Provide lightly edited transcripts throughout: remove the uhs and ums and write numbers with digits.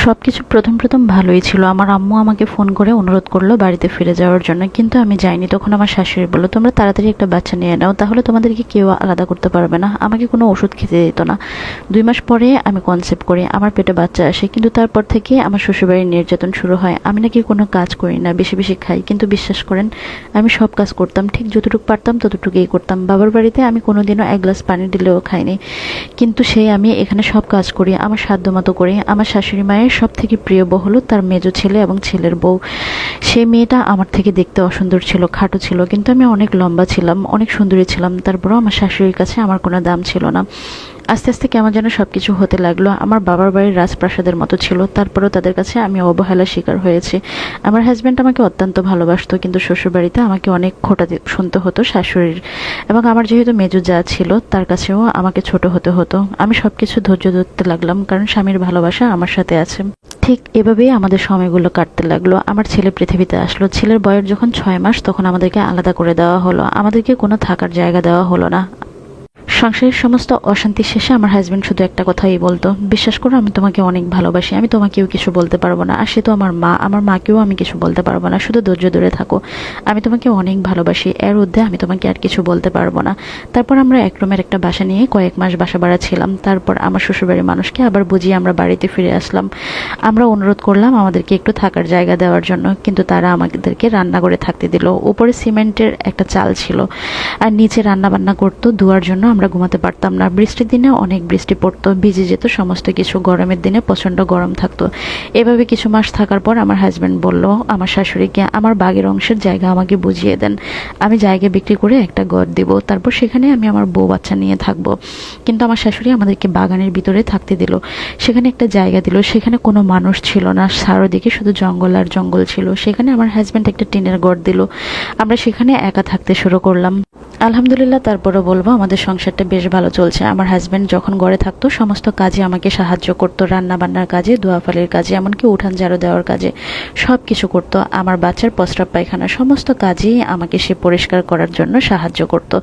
সবকিছু প্রথম ভালোই ছিল। আমার আম্মু আমাকে ফোন করে অনুরোধ করলো বাড়িতে ফিরে যাওয়ার জন্য, কিন্তু আমি যাইনি। তখন আমার শাশুড়ি বলল, তোমরা তাড়াতাড়ি একটা বাচ্চা নিয়ে নাও, তাহলে তোমাদেরকে কেউ আলাদা করতে পারবে না। আমাকে কোনো ওষুধ খেতে দিত না। 2 মাস পরে আমি কনসেপ্ট করি, আমার পেটে বাচ্চা আসে, কিন্তু তারপর থেকে আমার শ্বশুরবাড়ির নির্যাতন শুরু হয়। আমি নাকি কোনো কাজ করি না, বেশি বেশি খাই, কিন্তু বিশ্বাস করেন আমি সব কাজ করতাম, ঠিক যতটুকু পারতাম ততটুকুই করতাম। বাবার বাড়িতে আমি কোনোদিনও 1 গ্লাস পানি দিলেও খাইনি, কিন্তু সেই আমি এখানে সব কাজ করি, আমার সাধ্যমতো করি। আমার শাশুড়ি মায়ের সব থেকে প্রিয় বউ হলো তার মেজো ছেলে এবং ছেলের বউ। সেই মেয়েটা আমার থেকে দেখতে অসুন্দর ছিল, খাটো ছিল, কিন্তু আমি অনেক লম্বা ছিলাম, অনেক সুন্দরী ছিলাম। তারপরেও আমার শাশুড়ির কাছে আমার কোনো দাম ছিল না। আস্তে আস্তে কেমন যেন সব কিছু হতে লাগলো। আমার বাবার বাড়ির রাজপ্রাসাদের মতো ছিল, তারপরেও তাদের কাছে আমি অবহেলার শিকার হয়েছি। আমার হাজব্যান্ড আমাকে অত্যন্ত ভালোবাসতো, কিন্তু শ্বশুরবাড়িতে আমাকে অনেক খোঁটা শুনতে হতো শাশুড়ির, এবং আমার যেহেতু মেজো যা ছিল তার কাছেও আমাকে ছোট হতে হতো। আমি সব কিছু ধৈর্য ধরতে লাগলাম, কারণ স্বামীর ভালোবাসা আমার সাথে আছে। ঠিক এভাবেই আমাদের সময়গুলো কাটতে লাগলো। আমার ছেলে পৃথিবীতে আসলো। ছেলের বয়স যখন 6 মাস, তখন আমাদেরকে আলাদা করে দেওয়া হলো, আমাদেরকে কোনো থাকার জায়গা দেওয়া হলো না। সংসারের সমস্ত অশান্তি শেষে আমার হাজবেন্ড শুধু একটা কথাই বলতো, বিশ্বাস করো আমি তোমাকে অনেক ভালোবাসি, আমি তোমাকেও কিছু বলতে পারবো না। আর সে তো আমার মাকেও আমি কিছু বলতে পারবো না, শুধু ধৈর্য ধরে থাকো, আমি তোমাকে অনেক ভালোবাসি, এর ঊর্ধ্বে আমি তোমাকে আর কিছু বলতে পারবো না। তারপর আমরা এক রুমের একটা বাসা নিয়ে কয়েক মাস বাসা ভাড়া ছিলাম। তারপর আমার শ্বশুরবাড়ির মানুষকে আবার বুঝিয়ে আমরা বাড়িতে ফিরে আসলাম। আমরা অনুরোধ করলাম আমাদেরকে একটু থাকার জায়গা দেওয়ার জন্য, কিন্তু তারা আমাদেরকে রান্না করে থাকতে দিল। উপরে সিমেন্টের একটা চাল ছিল, আর নিচে রান্না বান্না করতো, ধোয়ার জন্য আমরা ঘুমাতে পারতাম না। বৃষ্টির দিনে অনেক বৃষ্টি পড়তো, ভিজে যেত সমস্ত কিছু। গরমের দিনে প্রচন্ড গরম থাকতো। এভাবে কিছু মাস থাকার পর আমার হাজবেন্ড বলল আমার শাশুড়িকে, আমার বাগের অংশের জায়গা আমাকে বুঝিয়ে দেন, আমি জায়গা বিক্রি করে একটা ঘর দিব, তারপর সেখানে আমি আমার বউ বাচ্চা নিয়ে থাকবো। কিন্তু আমার শাশুড়ি আমাদেরকে বাগানের ভিতরে থাকতে দিল, সেখানে একটা জায়গা দিল, সেখানে কোনো মানুষ ছিল না, চারদিকে শুধু জঙ্গল আর জঙ্গল ছিল। সেখানে আমার হাজবেন্ড একটা টিনের ঘর দিল, আমরা সেখানে একা থাকতে শুরু করলাম। আলহামদুলিল্লাহ, তারপরে বলবো আমাদের সংসারটা বেশ ভালো চলছে। আমার হাজবেন্ড যখন ঘরে থাকতো সমস্ত কাজে আমাকে সাহায্য করতো, রান্না বান্নার কাজে, ধোয়াফালির কাজে, এমনকি উঠান ঝাড়ু দেওয়ার কাজে, সব কিছু করতো। আমার বাচ্চার প্রস্রাব পায়খানা সমস্ত কাজেই আমাকে সে পরিষ্কার করার জন্য সাহায্য করতো।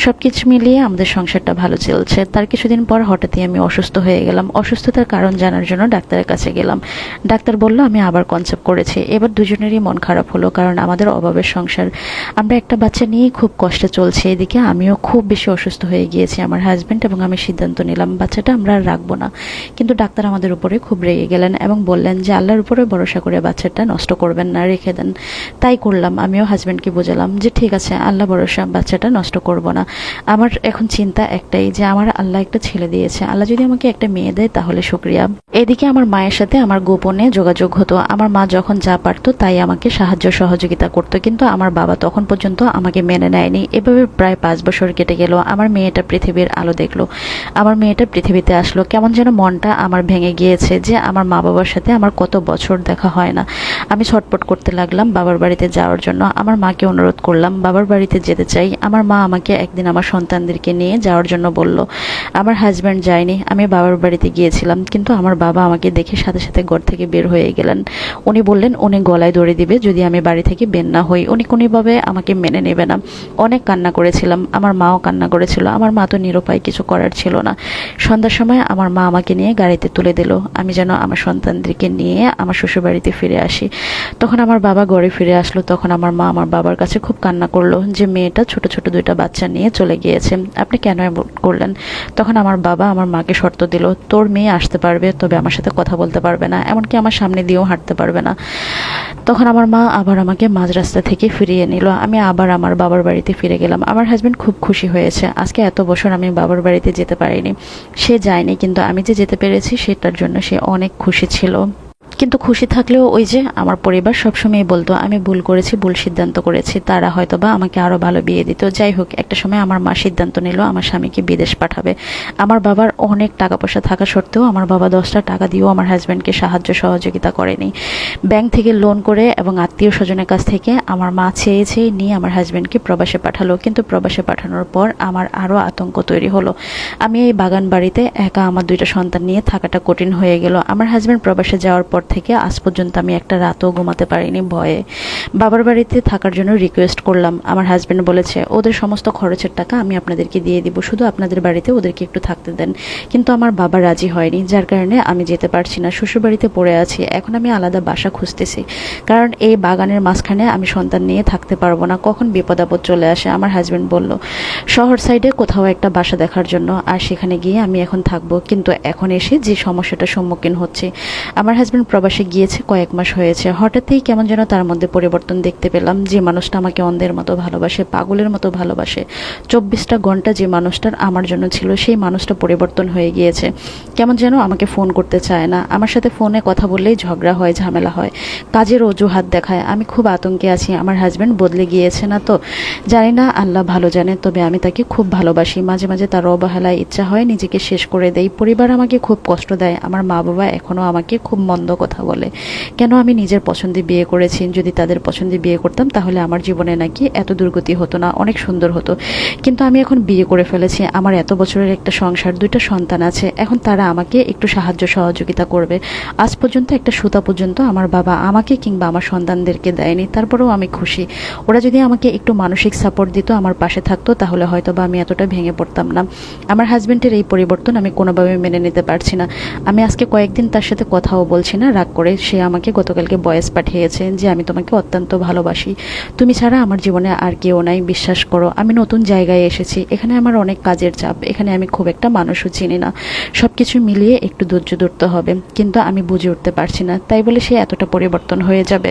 সব কিছু মিলিয়ে আমাদের সংসারটা ভালো চলছে। তার কিছুদিন পর হঠাৎই আমি অসুস্থ হয়ে গেলাম। অসুস্থতার কারণ জানার জন্য ডাক্তারের কাছে গেলাম। ডাক্তার বলল আমি আবার কনসেপ্ট করেছি। এবার দুজনেরই মন খারাপ হলো, কারণ আমাদের অভাবের সংসার, আমরা একটা বাচ্চা নিয়েই খুব কষ্টে চলছে। এদিকে আমিও খুব বেশি অসুস্থ হয়ে গিয়েছি, আমার হাজবেন্ড এবং আমি সিদ্ধান্ত নিলাম বাচ্চাটা আমরা আর রাখবো না। কিন্তু ডাক্তার আমাদের উপরে খুব রেগে গেলেন এবং বললেন যে আল্লাহর উপরে ভরসা করে বাচ্চাটা নষ্ট করবেন না, রেখে দেন। তাই করলাম। আমিও হাজবেন্ডকে বোঝালাম যে ঠিক আছে, আল্লাহ ভরসা, বাচ্চাটা নষ্ট করব না। আমার এখন চিন্তা একটাই, যে আমার আল্লাহ একটা ছেলে দিয়েছে, আল্লাহ যদি আমাকে একটা মেয়ে দেয় তাহলে শুকরিয়া। এদিকে আমার মায়ের সাথে আমার গোপনে যোগাযোগ হতো। আমার মা যখন যা পারতো তাই আমাকে সাহায্য সহযোগিতা করতো, কিন্তু আমার বাবা তখন পর্যন্ত আমাকে মেনে নেয়নি। এভাবে প্রায় 5 বছর কেটে গেল। আমার মেয়েটা পৃথিবীর আলো দেখলো, আমার মেয়েটা পৃথিবীতে আসলো। কেমন যেন মনটা আমার ভেঙে গিয়েছে, যে আমার মা বাবার সাথে আমার কত বছর দেখা হয় না। আমি ছটপট করতে লাগলাম বাবার বাড়িতে যাওয়ার জন্য। আমার মাকে অনুরোধ করলাম বাবার বাড়িতে যেতে চাই। আমার মা আমাকে একদিন আমার সন্তানদেরকে নিয়ে যাওয়ার জন্য বলল। আমার হাজব্যান্ড যায়নি, আমি বাবার বাড়িতে গিয়েছিলাম, কিন্তু আমার বাবা আমাকে দেখে সাথে সাথে ঘর থেকে বের হয়ে গেলেন। উনি বললেন উনি গলায় দড়ি দিবে যদি আমি বাড়ি থেকে বের না হই, উনি কোনোভাবে আমাকে মেনে নেবে না। অনেক কান্না করেছিলাম, আমার মাও কান্না করেছিল। আমার মা তো নিরুপায়, কিছু করার ছিল না। সন্ধ্যার সময় আমার মা আমাকে নিয়ে গাড়িতে তুলে দিল, আমি যেন আমার সন্তানদেরকে নিয়ে আমার শ্বশুরবাড়িতে ফিরে আসি। তখন আমার বাবা ঘরে ফিরে আসলো। তখন আমার মা আমার বাবার কাছে খুব কান্না করলো, যে মেয়েটা ছোট ছোট 2টা বাচ্চা নিয়ে চলে গিয়েছে, আপনি কেন এমন করলেন? তখন আমার বাবা আমার মাকে শর্ত দিল, তোর মেয়ে আসতে পারবে, তবে আমার সাথে কথা বলতে পারবে না, এমনকি আমার সামনে দিয়েও হাঁটতে পারবে না। তখন আমার মা আবার আমাকে মাঝ রাস্তা থেকে ফিরিয়ে নিল। আমি আবার আমার বাবার বাড়িতে ফিরে গেলাম। আমার হাজবেন্ড খুব খুশি হয়েছে। আজকে এত বছর আমি বাবার বাড়িতে যেতে পারিনি, সে যায়নি, কিন্তু আমি যে যেতে পেরেছি সেটার জন্য সে অনেক খুশি ছিল। কিন্তু খুশি থাকলেও ওই যে আমার পরিবার সবসময় বলতো আমি ভুল করেছি, ভুল সিদ্ধান্ত করেছি, তারা হয়তো বা আমাকে আরো ভালো বিয়ে দিত। যাই হোক, একটা সময় আমার মা সিদ্ধান্ত নিল আমার স্বামীকে বিদেশ পাঠাবে। আমার বাবার অনেক টাকা পয়সা থাকা সত্ত্বেও আমার বাবা 10টা টাকা দিয়েও আমার হাজব্যান্ডকে সাহায্য সহযোগিতা করেনি। ব্যাংক থেকে লোন করে এবং আত্মীয় স্বজনের কাছ থেকে আমার মা চেয়ে চেয়ে নিয়ে আমার হাজব্যান্ডকে প্রবাসে পাঠালো। কিন্তু প্রবাসে পাঠানোর পর আমার আরো আতঙ্ক তৈরি হলো। আমি এই বাগান বাড়িতে একা আমার 2টা সন্তান নিয়ে থাকাটা কঠিন হয়ে গেল। আমার হাজব্যান্ড প্রবাসে যাওয়ার পর থেকে আজ পর্যন্ত আমি একটা রাতও ঘুমাতে পারিনি ভয়ে। বাবার বাড়িতে থাকার জন্য রিকোয়েস্ট করলাম, আমার হাজব্যান্ড বলেছে ওদের সমস্ত খরচের টাকা আমি আপনাদেরকে দিয়ে দিব, শুধু আপনাদের বাড়িতে ওদেরকে একটু থাকতে দেন। কিন্তু আমার বাবা রাজি হয়নি, যার কারণে আমি যেতে পারছি না, শ্বশুরবাড়িতে পড়ে আছি। এখন আমি আলাদা বাসা খুঁজতেছি, কারণ এই বাগানের মাঝখানে আমি সন্তান নিয়ে থাকতে পারবো না, কখন বিপদ আপদ চলে আসে। আমার হাজব্যান্ড বলল শহর সাইডে কোথাও একটা বাসা দেখার জন্য, আর সেখানে গিয়ে আমি এখন থাকবো। কিন্তু এখন এসে যে সমস্যাটার সম্মুখীন হচ্ছে, আমার হাজব্যান্ড প্রবাসে গিয়েছে কয়েক মাস হয়েছে, হঠাৎই কেমন যেন তার মধ্যে পরিবর্তন দেখতে পেলাম। যে মানুষটা আমাকে অন্ধের মতো ভালোবাসে, পাগলের মতো ভালোবাসে, 24টা ঘন্টা যে মানুষটার আমার জন্য ছিল, সেই মানুষটা পরিবর্তন হয়ে গিয়েছে। কেমন যেন আমাকে ফোন করতে চায় না, আমার সাথে ফোনে কথা বললেই ঝগড়া হয়, ঝামেলা হয়, কাজের অজুহাত দেখায়। আমি খুব আতঙ্কে আছি, আমার হাজব্যান্ড বদলে গিয়েছে না তো জানি না, আল্লাহ ভালো জানে। তবে আমি তাকে খুব ভালোবাসি, মাঝে মাঝে তার অবহেলায় ইচ্ছা হয় নিজেকে শেষ করে দেই। পরিবার আমাকে খুব কষ্ট দেয়, আমার মা বাবা এখনও আমাকে খুব মন্দ কথা বলে। কেন আমি নিজের পছন্দে বিয়ে করেছি, যদি তাদের পছন্দে বিয়ে করতাম তাহলে আমার জীবনে নাকি এত দুর্গতি হতো না, অনেক সুন্দর হতো। কিন্তু আমি এখন বিয়ে করে ফেলেছি, আমার এত বছরের একটা সংসার, 2টা সন্তান আছে, এখন তারা আমাকে একটু সাহায্য সহযোগিতা করবে। আজ পর্যন্ত একটা সুতা পর্যন্ত আমার বাবা আমাকে কিংবা আমার সন্তানদেরকে দেয়নি, তারপরেও আমি খুশি। ওরা যদি আমাকে একটু মানসিক সাপোর্ট দিত, আমার পাশে থাকতো, তাহলে হয়তো বা আমি এতটা ভেঙে পড়তাম না। আমার হাজব্যান্ডের এই পরিবর্তন আমি কোনোভাবে মেনে নিতে পারছি না। আমি আজকে কয়েকদিন তার সাথে কথাও বলছি না, রাগ করে। সে আমাকে গতকালকে ভয়েস পাঠিয়েছে যে আমি তোমাকে অত্যন্ত ভালোবাসি, তুমি ছাড়া আমার জীবনে আর কেউ নাই, বিশ্বাস করো। আমি নতুন জায়গায় এসেছি, এখানে আমার অনেক কাজের চাপ, এখানে আমি খুব একটা মানুষও চিনি না, সব কিছু মিলিয়ে একটু ধৈর্য ধরতে হবে। কিন্তু আমি বুঝে উঠতে পারছি না, তাই বলে সে এতটা পরিবর্তন হয়ে যাবে।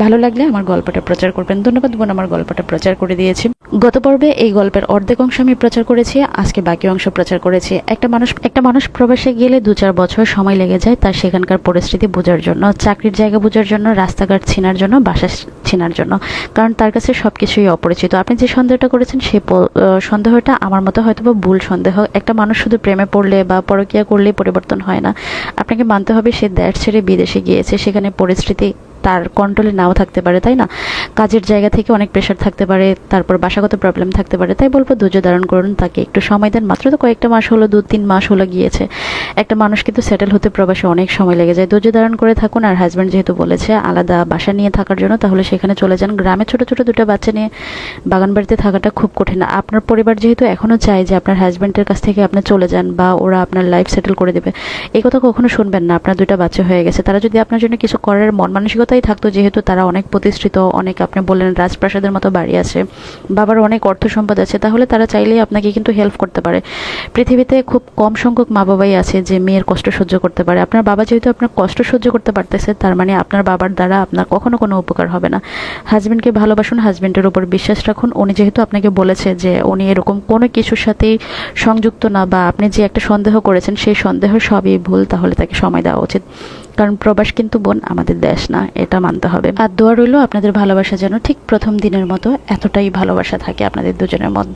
ভালো লাগলে আমার গল্পটা প্রচার করবেন। ধন্যবাদ বোন, আমার গল্পটা প্রচার করে দিয়েছি। গত পর্বে এই গল্পের অর্ধেক অংশ আমি প্রচার করেছি, আজকে বাকি অংশ প্রচার করেছি। একটা মানুষ প্রবাসে গেলে 2-4 বছর সময় লেগে যায় তার সেখানকার পরিস্থিতি বোঝার জন্য, চাকরির জায়গা বোঝার জন্য, রাস্তাঘাট চেনার জন্য, বাসা চেনার জন্য, কারণ তার কাছে সব কিছুই অপরিচিত। আপনি যে সন্দেহটা করেছেন সেই সন্দেহটা আমার মতো হয়তো বা ভুল সন্দেহ। একটা মানুষ শুধু প্রেমে পড়লে বা পরকীয়া করলেই পরিবর্তন হয় না, আপনাকে মানতে হবে সে দেশ ছেড়ে বিদেশে গিয়েছে, সেখানে পরিস্থিতি তার কন্ট্রোলে নাও থাকতে পারে, তাই না? কাজের জায়গা থেকে অনেক প্রেশার থাকতে পারে, তারপর বাসাগত প্রবলেম থাকতে পারে। তাই বলবো ধৈর্য ধারণ করুন, তাকে একটু সময় দেন। মাত্র তো কয়েকটা মাস হলো, 2-3 মাস হলো গিয়েছে। একটা মানুষ কিন্তু সেটেল হতে প্রবাসে অনেক সময় লেগে যায়। ধৈর্য ধারণ করে থাকুন। আর হাজব্যান্ড যেহেতু বলেছে আলাদা বাসা নিয়ে থাকার জন্য, তাহলে সেখানে চলে যান। গ্রামে ছোট ছোট 2টা বাচ্চা নিয়ে বাগান বাড়িতে থাকাটা খুব কঠিন। আপনার পরিবার যেহেতু এখনও চায় যে আপনার হাজব্যান্ডের কাছ থেকে আপনি চলে যান বা ওরা আপনার লাইফ সেটেল করে দেবে, এই কথা কখনো শুনবেন না। আপনার 2টা বাচ্চা হয়ে গেছে, তারা যদি আপনার জন্য কিছু করার মন মানসিকতাই থাকতো, যেহেতু তারা অনেক প্রতিষ্ঠিত, অনেক আপনি বললেন রাজপ্রাসাদের মতো বাড়ি আছে, বাবার অনেক অর্থ সম্পদ আছে, তাহলে তারা চাইলেই আপনাকে কিন্তু হেল্প করতে পারে। পৃথিবীতে খুব কম সংখ্যক মা বাবাই আছে যে মেয়ের কষ্ট সহ্য করতে পারে। আপনার বাবা যেহেতু আপনার কষ্ট সহ্য করতে পারতেছে, তার মানে আপনার বাবার দ্বারা আপনার কখনো কোনো উপকার হবে না। হাজব্যান্ডকে ভালোবাসুন, হাজব্যান্ডের উপর বিশ্বাস রাখুন। উনি যেহেতু আপনাকে বলেছে যে উনি এরকম কোনো কিছুর সাথেই সংযুক্ত না, বা আপনি যে একটা সন্দেহ করেছেন সেই সন্দেহ সবই ভুল, তাহলে তাকে সময় দেওয়া উচিত। কারণ প্রবাস কিন্তু বোন আমাদের দেশ না, এটা মানতে হবে। আর দোয়া রইল আপনাদের ভালোবাসা যেন ঠিক প্রথম দিনের মতো এতটাই ভালোবাসা থাকে আপনাদের দুজনের মধ্যে।